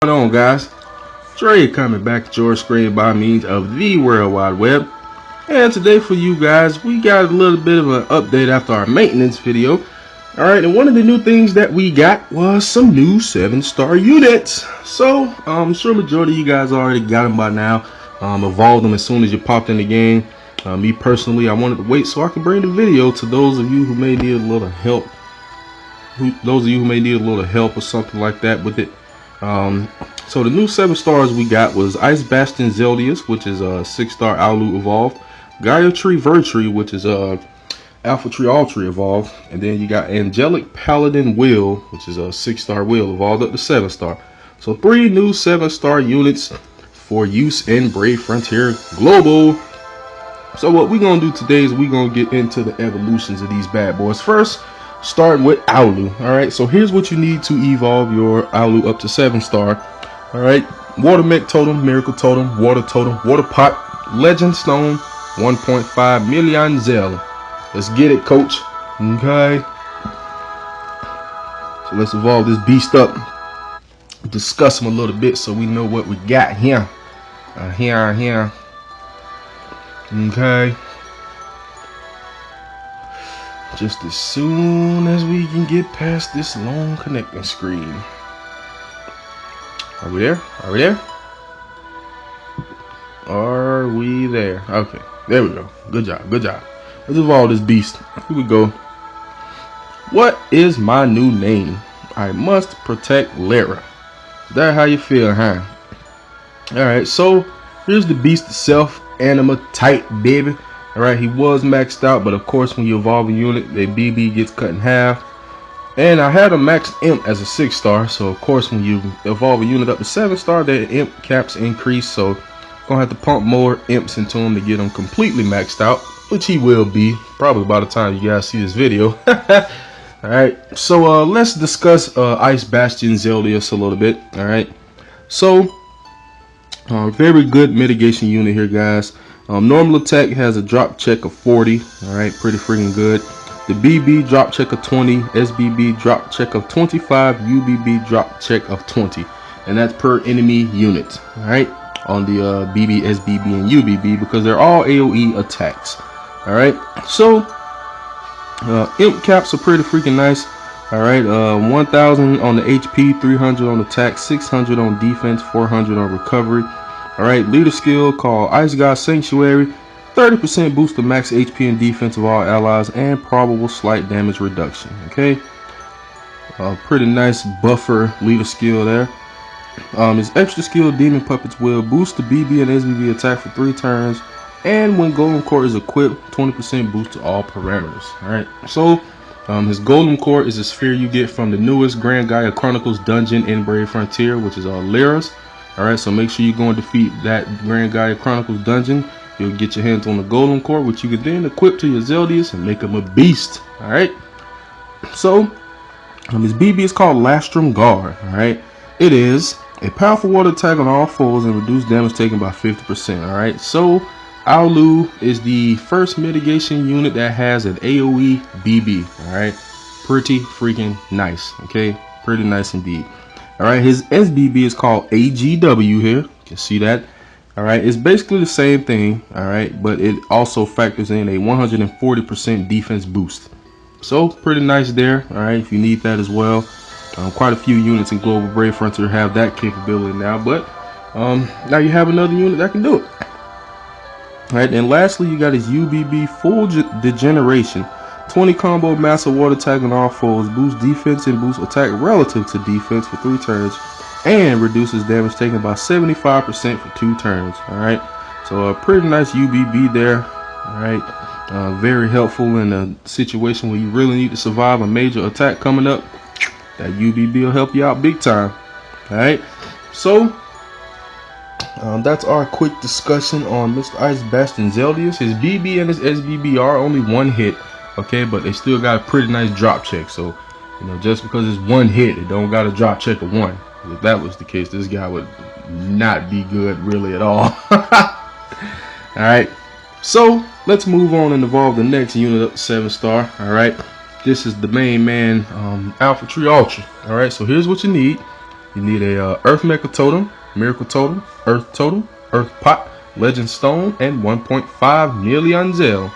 What's going on, guys? Dre coming back at your screen by means of the World Wide Web. And today for you guys, we got a little bit of an update after our maintenance video. Alright, and one of the new things that we got was some new 7-star units. So, I'm sure majority of you guys already got them by now. Evolved them as soon as you popped in the game. Me personally, I wanted to wait so I could bring the video to those of you who may need a little help. Or something like that with it. So the new 7 stars we got was Ice Bastion Zelius, which is a 6-star Oulu evolved. Altri Vertree, which is a Alpha Tree Altri evolved. And then you got Angelic Paladin Will, which is a 6-star Will evolved up to 7-star. So 3 new 7-star units for use in Brave Frontier Global. So what we're gonna do today is we're gonna get into the evolutions of these bad boys. First, starting with Oulu. Alright, so here's what you need to evolve your Oulu up to 7-star. Alright, Water Mech Totem, Miracle Totem, Water Totem, Water Pot, Legend Stone, 1.5 million Zel. Let's get it, coach. Okay. So let's evolve this beast up. Discuss him a little bit so we know what we got here. Here. Okay. Just as soon as we can get past this long connecting screen. Are we there? Are we there? Are we there? Okay, there we go. Good job, good job. Let's evolve this beast. Here we go. What is my new name? I must protect Lara. Is that how you feel, huh? Alright, so here's the beast itself. Anima tight, baby. Alright, he was maxed out, but of course when you evolve a unit, the BB gets cut in half. And I had a maxed imp as a 6-star, so of course when you evolve a unit up to 7-star, the imp caps increase, so gonna have to pump more imps into him to get him completely maxed out, which he will be, probably by the time you guys see this video. Alright, so let's discuss Ice Bastion Zelius a little bit. Alright, so very good mitigation unit here, guys. Normal attack has a drop check of 40. Alright, pretty freaking good. The BB drop check of 20, SBB drop check of 25, UBB drop check of 20, and that's per enemy unit. Alright, on the BB, SBB, and UBB, because they're all AoE attacks. Alright, so imp caps are pretty freaking nice. Alright, 1000 on the HP, 300 on attack, 600 on defense, 400 on recovery. Alright, leader skill called Ice God Sanctuary. 30% boost to max HP and defense of all allies, and probable slight damage reduction. Okay, pretty nice buffer leader skill there. His extra skill, Demon Puppets, will boost the BB and SBB attack for 3 turns, and when Golem Core is equipped, 20% boost to all parameters. Alright, so his Golem Core is a sphere you get from the newest Grand Gaia Chronicles dungeon in Brave Frontier, which is Lyra's. Alright, so make sure you go and defeat that Grand Gaia Chronicles dungeon. You'll get your hands on the Golem Core, which you can then equip to your Zelius and make him a beast. Alright, so his BB is called Lastrum Guard. Alright, it is a powerful water attack on all foes and reduce damage taken by 50%. Alright, so Oulu is the first mitigation unit that has an AoE BB. Alright, pretty freaking nice. Okay, pretty nice indeed. Alright, his SBB is called AGW here. You can see that. Alright, it's basically the same thing. Alright, but it also factors in a 140% defense boost. So, pretty nice there. Alright, if you need that as well. Quite a few units in Global Brave Frontier have that capability now, but now you have another unit that can do it. Alright, and lastly, you got his UBB Full Degeneration. 20 combo massive water attack on all foes, boost defense and boost attack relative to defense for 3 turns, and reduces damage taken by 75% for 2 turns. Alright, so a pretty nice UBB there. Alright, very helpful in a situation where you really need to survive a major attack coming up. That UBB will help you out big time. Alright, so that's our quick discussion on Mr. Ice Bastion Zelius. His BB and his SBB are only 1 hit. Okay, but they still got a pretty nice drop check. So, you know, just because it's 1 hit, it don't got a drop check of 1. If that was the case, this guy would not be good really at all. Alright, so let's move on and evolve the next unit up to 7-star. Alright, this is the main man, Alpha Tree Altri. Alright, so here's what you need. You need a Earth Mecha Totem, Miracle Totem, Earth Pot, Legend Stone, and 1.5 million Zel.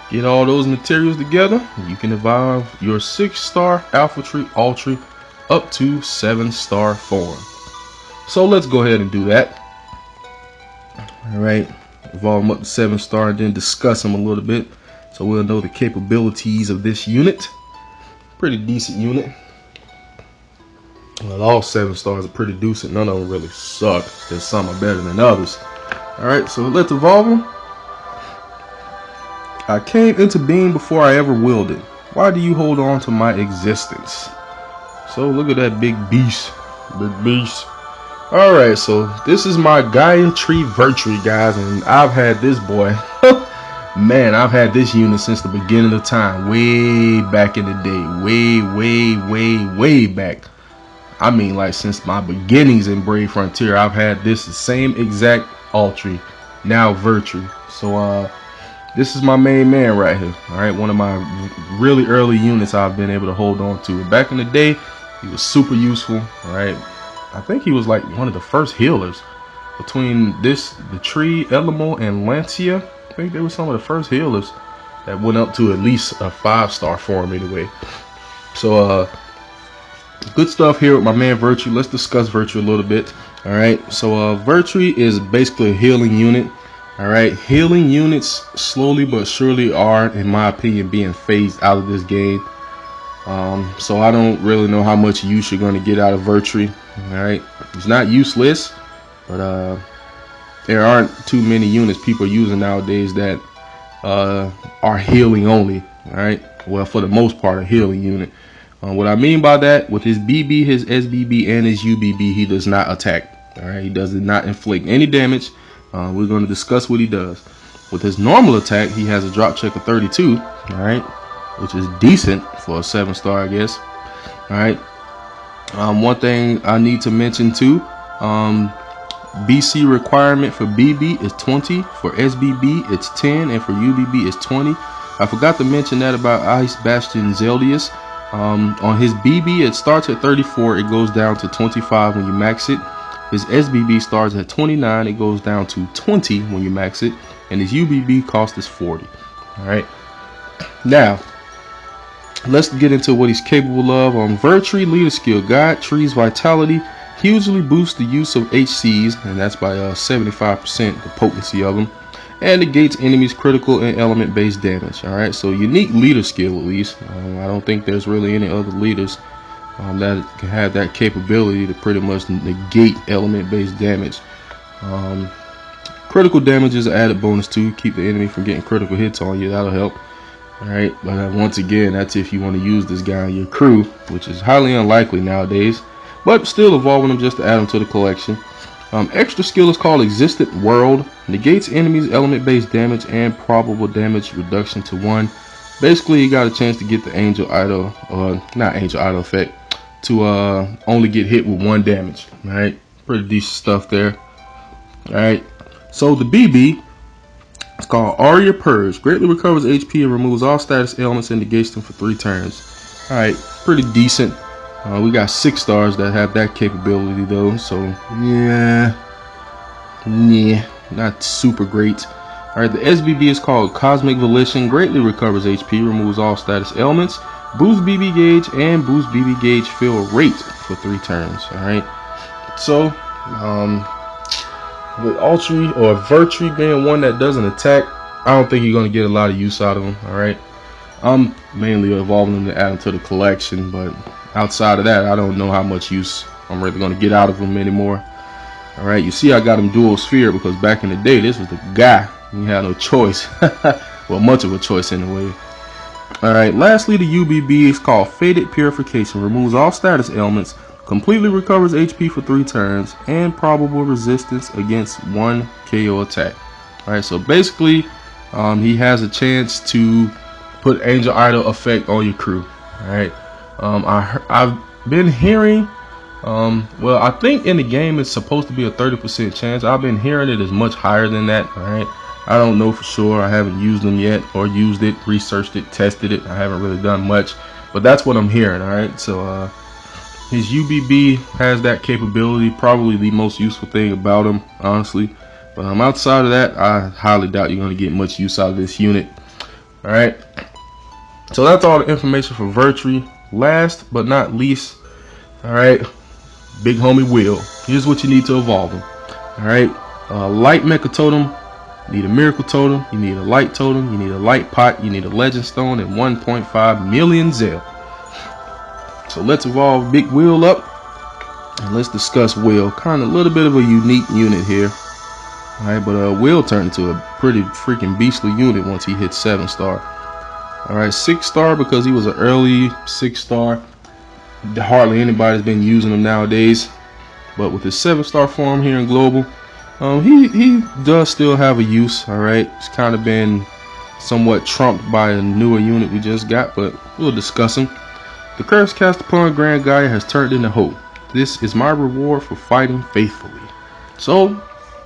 Get all those materials together, and you can evolve your 6-star Alpha Tree Altri up to 7-star form. So let's go ahead and do that. Alright, evolve them up to 7-star and then discuss them a little bit so we'll know the capabilities of this unit. Pretty decent unit. Well, all 7 stars are pretty decent. None of them really suck. There's some are better than others. Alright, so let's evolve them. I came into being before I ever willed it. Why do you hold on to my existence? So look at that big beast. Big beast. Alright, so this is my Gaia Tree Virtue, guys, and I've had this boy. Man, I've had this unit since the beginning of time. Way back in the day. Way back. I mean, like, since my beginnings in Brave Frontier, I've had this same exact Altri, now Virtue. So, this is my main man right here. Alright, one of my really early units I've been able to hold on to. Back in the day, he was super useful. Alright, I think he was like one of the first healers. Between this, the Tree, Elimo, and Lancia, I think they were some of the first healers that went up to at least a 5-star form anyway. So, good stuff here with my man Virtue. Let's discuss Virtue a little bit. Alright, so Virtue is basically a healing unit. Alright, healing units slowly but surely are, in my opinion, being phased out of this game. So I don't really know how much use you're going to get out of Virtue. Alright, it's not useless, but there aren't too many units people are using nowadays that are healing only. Alright, well, for the most part, a healing unit. What I mean by that, with his BB, his SBB, and his UBB, he does not attack. Alright, he does not inflict any damage. We're going to discuss what he does. With his normal attack, he has a drop check of 32. Alright, which is decent for a 7-star, I guess. Alright, one thing I need to mention too, BC requirement for BB is 20, for SBB it's 10, and for UBB it's 20. I forgot to mention that about Ice Bastion Zelius. On his BB it starts at 34, it goes down to 25 when you max it. His SBB starts at 29, it goes down to 20 when you max it, and his UBB cost is 40. Alright, now let's get into what he's capable of. On Virtue Leader Skill, Guide Tree's Vitality hugely boosts the use of HCs, and that's by 75% the potency of them, and negates enemies' critical and element based damage. Alright, so unique leader skill at least. I don't think there's really any other leaders that can have that capability to pretty much negate element based damage. Critical damage is an added bonus too. Keep the enemy from getting critical hits on you. That'll help. Alright, but once again, that's if you want to use this guy in your crew, which is highly unlikely nowadays, but still evolving them just to add them to the collection. Extra skill is called Existent World. Negates enemies element based damage and probable damage reduction to 1. Basically, you got a chance to get the Angel Idol, not Angel Idol effect, to only get hit with 1 damage. Alright, pretty decent stuff there. Alright, so the BB, it's called Aria Purge. Greatly recovers HP and removes all status ailments and negates them for 3 turns. Alright, pretty decent. We got 6 stars that have that capability though, so yeah, not super great. Alright, the SBB is called Cosmic Volition. Greatly recovers HP, removes all status ailments, boosts BB gauge, and boosts BB gauge fill rate for 3 turns. Alright, so with Altri or Virtue being one that doesn't attack, I don't think you're going to get a lot of use out of them. Alright, I'm mainly evolving them to add them to the collection, but outside of that, I don't know how much use I'm really going to get out of them anymore. Alright, you see I got him dual sphere because back in the day, this was the guy. You had no choice. Well, much of a choice anyway. Alright, lastly, the UBB is called Faded Purification. Removes all status ailments, completely recovers HP for 3 turns, and probable resistance against 1 KO attack. Alright, so basically, he has a chance to put Angel Idol effect on your crew. Alright, I've been hearing, well, I think in the game it's supposed to be a 30% chance. I've been hearing it is much higher than that. Alright, I don't know for sure. I haven't used them yet, or used it, researched it, tested it. I haven't really done much, but that's what I'm hearing. Alright, so His UBB has that capability, probably the most useful thing about him, honestly. But outside of that, I highly doubt you're going to get much use out of this unit. Alright, so that's all the information for Vertry. Last but not least, alright, big homie Will. Here's what you need to evolve him. Alright, light mecha totem, you need a miracle totem, you need a light totem, you need a light pot, you need a legend stone, and 1.5 million Zel. So let's evolve Big Will up, and let's discuss Will. Kind of a little bit of a unique unit here. Alright, but Will turned into a pretty freaking beastly unit once he hit 7-star. Alright, 6-star because he was an early 6-star. Hardly anybody's been using him nowadays. But with his 7-star form here in Global, he does still have a use. Alright, it's kind of been somewhat trumped by a newer unit we just got, but we'll discuss him. The curse cast upon Grand Gaia has turned into hope. This is my reward for fighting faithfully. So,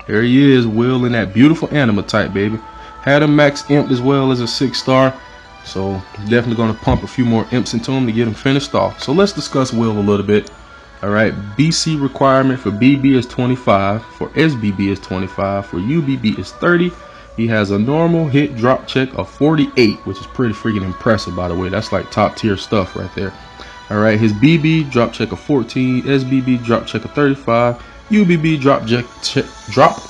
there he is, Will in that beautiful anima type, baby. Had him max imp as well as a 6-star. So, definitely going to pump a few more imps into him to get him finished off. So, let's discuss Will a little bit. Alright, BC requirement for BB is 25. For SBB is 25. For UBB is 30. He has a normal hit drop check of 48, which is pretty freaking impressive, by the way. That's like top tier stuff right there. Alright, his BB drop check of 14, SBB drop check of 35, UBB drop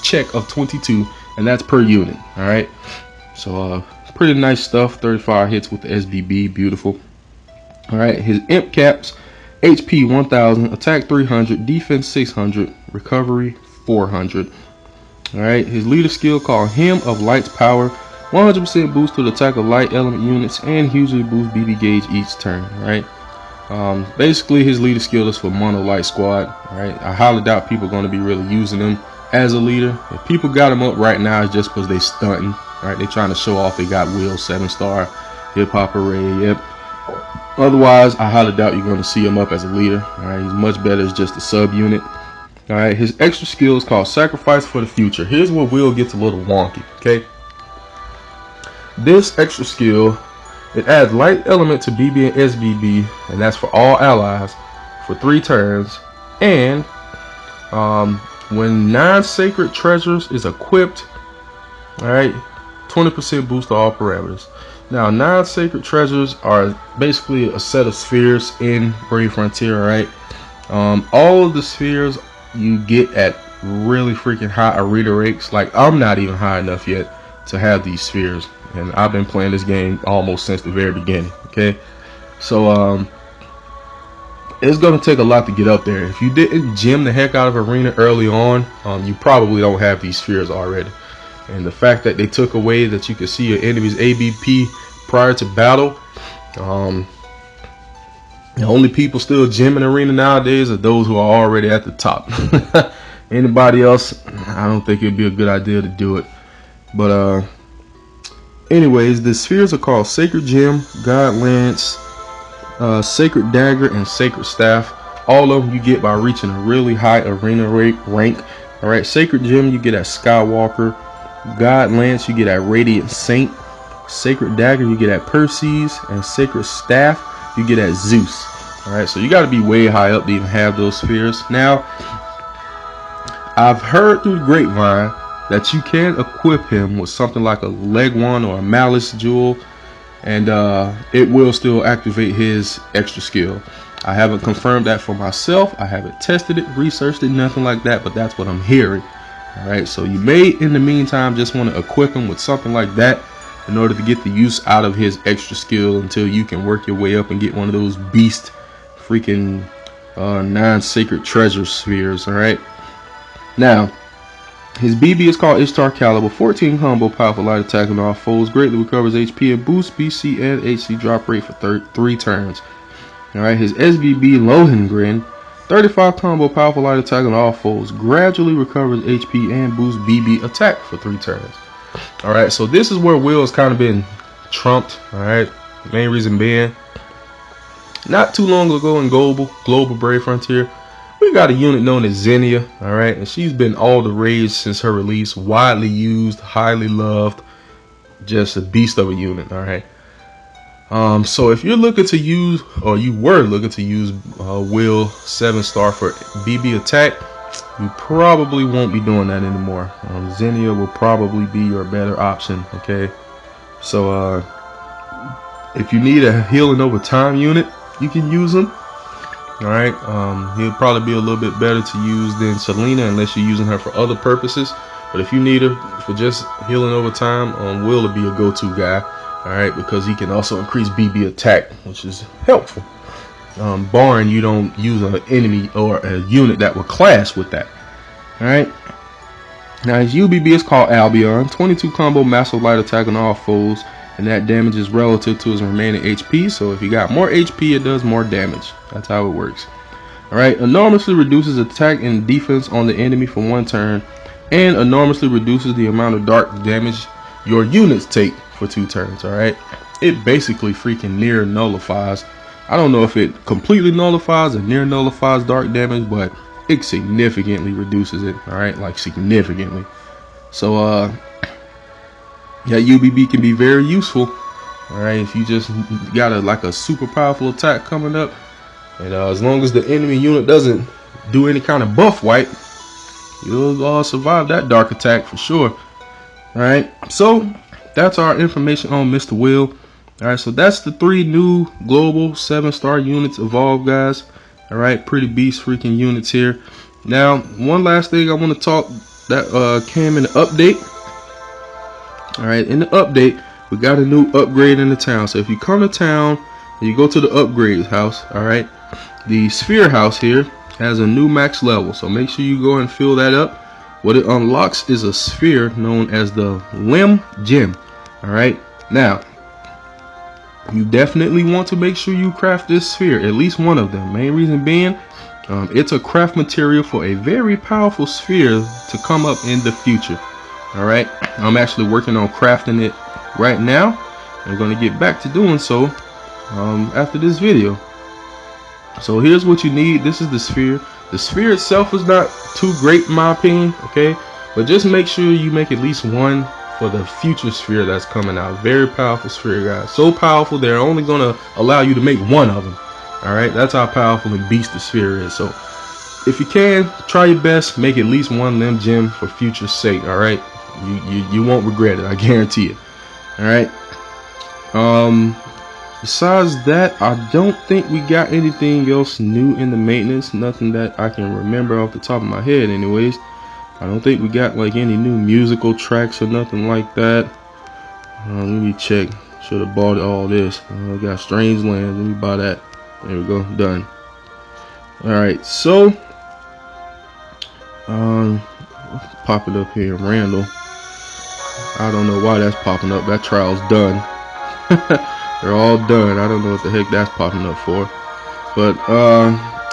check of 22, and that's per unit. Alright, so pretty nice stuff. 35 hits with the SBB, beautiful. Alright, his imp caps, HP 1000, attack 300, defense 600, recovery 400. Alright, his leader skill called Hymn of Light's Power, 100% boost to the attack of light element units and hugely boost BB gauge each turn. Alright, basically his leader skill is for mono light squad. Alright, I highly doubt people are going to be really using him as a leader. If people got him up right now, it's just because they stunting. Alright, they trying to show off they got Will 7-star, hip hop array, yep. Otherwise, I highly doubt you're going to see him up as a leader. Alright, he's much better as just a sub unit. Alright, his extra skill is called Sacrifice for the Future. Here's where Will gets a little wonky, okay? This extra skill, it adds light element to BB and SBB, and that's for all allies, for 3 turns. And when 9 sacred treasures is equipped, alright, 20% boost to all parameters. Now, 9 sacred treasures are basically a set of spheres in Brave Frontier, alright? All of the spheres you get at really freaking high arena rates. Like, I'm not even high enough yet to have these spheres, and I've been playing this game almost since the very beginning. Okay, so it's gonna take a lot to get up there. If you didn't gem the heck out of arena early on, you probably don't have these spheres already. And the fact that they took away that you could see your enemy's ABP prior to battle, the only people still gemming arena nowadays are those who are already at the top. Anybody else, I don't think it'd be a good idea to do it. But anyways, the spheres are called Sacred Gem, God Lance, Sacred Dagger, and Sacred Staff. All of them you get by reaching a really high arena rank. Alright, Sacred Gem you get at Skywalker, God Lance you get at Radiant Saint, Sacred Dagger you get at Perseus, and Sacred Staff you get at Zeus. Alright, so you got to be way high up to even have those spheres. Now, I've heard through the grapevine that you can equip him with something like a leg one or a malice jewel, and it will still activate his extra skill. I haven't confirmed that for myself. I haven't tested it, researched it, nothing like that, but that's what I'm hearing. Alright, so you may in the meantime just want to equip him with something like that in order to get the use out of his extra skill until you can work your way up and get one of those beast freaking 9 sacred treasure spheres. Alright, now his BB is called Ishtar Caliber, 14 combo powerful light attack on all foes, greatly recovers HP and boosts BC and HC drop rate for 3 turns. Alright, his SBB Lohengrin, 35 combo powerful light attack on all foes, gradually recovers HP and boosts BB attack for 3 turns. Alright, so this is where Will has kind of been trumped. Alright, main reason being, not too long ago in Global Brave Frontier, we got a unit known as Xenia. Alright, and she's been all the rage since her release, widely used, highly loved, just a beast of a unit. Alright, So if you're looking to use, or you were looking to use Will 7-star for BB attack, you probably won't be doing that anymore. Xenia will probably be your better option. Okay, so if you need a healing over time unit, you can use him. All right, he'll probably be a little bit better to use than Selena, unless you're using her for other purposes. But if you need her for just healing over time, Will be a go-to guy. All right, because he can also increase BB attack, which is helpful. Barring you don't use an enemy or a unit that will clash with that. All right. Now his UBB is called Albion. 22 combo massive light attack on all foes, and that damage is relative to his remaining HP. So if you got more HP, it does more damage. That's how it works. All right. Enormously reduces attack and defense on the enemy for 1 turn, and enormously reduces the amount of dark damage your units take for 2 turns. All right. It basically freaking near nullifies. I don't know if it completely nullifies or near nullifies dark damage, but it significantly reduces it. All right, like significantly. So yeah, UBB can be very useful. All right, if you just got a super powerful attack coming up, and as long as the enemy unit doesn't do any kind of buff wipe, you'll survive that dark attack for sure. All right, so that's our information on Mr. Will. All right, so that's the 3 new global 7-star units evolved, guys. All right, pretty beast freaking units here. Now, one last thing I want to talk that came in the update. All right, in the update, we got a new upgrade in the town. So if you come to town and you go to the upgrade house, all right, the sphere house here has a new max level. So make sure you go and fill that up. What it unlocks is a sphere known as the Limb Gem. All right, now you definitely want to make sure you craft this sphere, at least one of them. Main reason being, it's a craft material for a very powerful sphere to come up in the future. All right, I'm actually working on crafting it right now. I'm going to get back to doing so after this video. So here's what you need. This is the sphere. The sphere itself is not too great in my opinion, okay, but just make sure you make at least one for the future sphere that's coming out. Very powerful sphere, guys. So powerful they're only gonna allow you to make one of them. All right, that's how powerful and beast the sphere is. So if you can, try your best, make at least one Limb Gem for future's sake. All right, you won't regret it, I guarantee it. All right, besides that, I don't think we got anything else new in the maintenance. Nothing that I can remember off the top of my head anyways. I don't think we got like any new musical tracks or nothing like that. Let me check. Should have bought all this. I got Strange Lands. Let me buy that. There we go. Done. Alright, so pop it up here, Randall. I don't know why that's popping up. That trial's done. They're all done. I don't know what the heck that's popping up for. But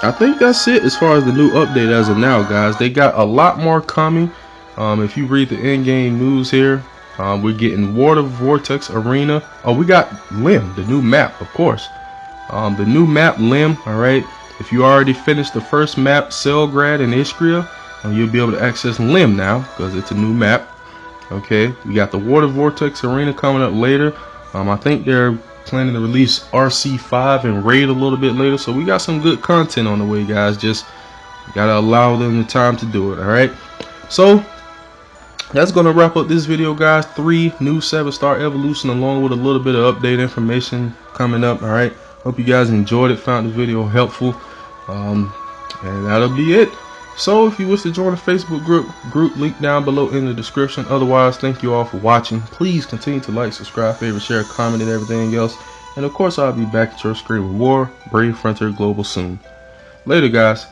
I think that's it as far as the new update as of now, guys. They got a lot more coming. If you read the in-game news here, we're getting Water Vortex Arena. Oh, we got Limb, the new map, of course. The new map, Limb. All right. If you already finished the first map, Selgrad and Iskria, you'll be able to access Limb now because it's a new map. Okay. We got the Water Vortex Arena coming up later. I think they're planning to release RC5 and Raid a little bit later, so we got some good content on the way, guys. Just gotta allow them the time to do it. All right, so that's gonna wrap up this video, guys. 3 new 7-star evolution along with a little bit of update information coming up. All right, hope you guys enjoyed it, found the video helpful, and that'll be it. So if you wish to join the Facebook group link down below in the description. Otherwise, thank you all for watching. Please continue to like, subscribe, favorite, share, comment, and everything else. And of course, I'll be back at your screen with more Brave Frontier Global soon. Later, guys.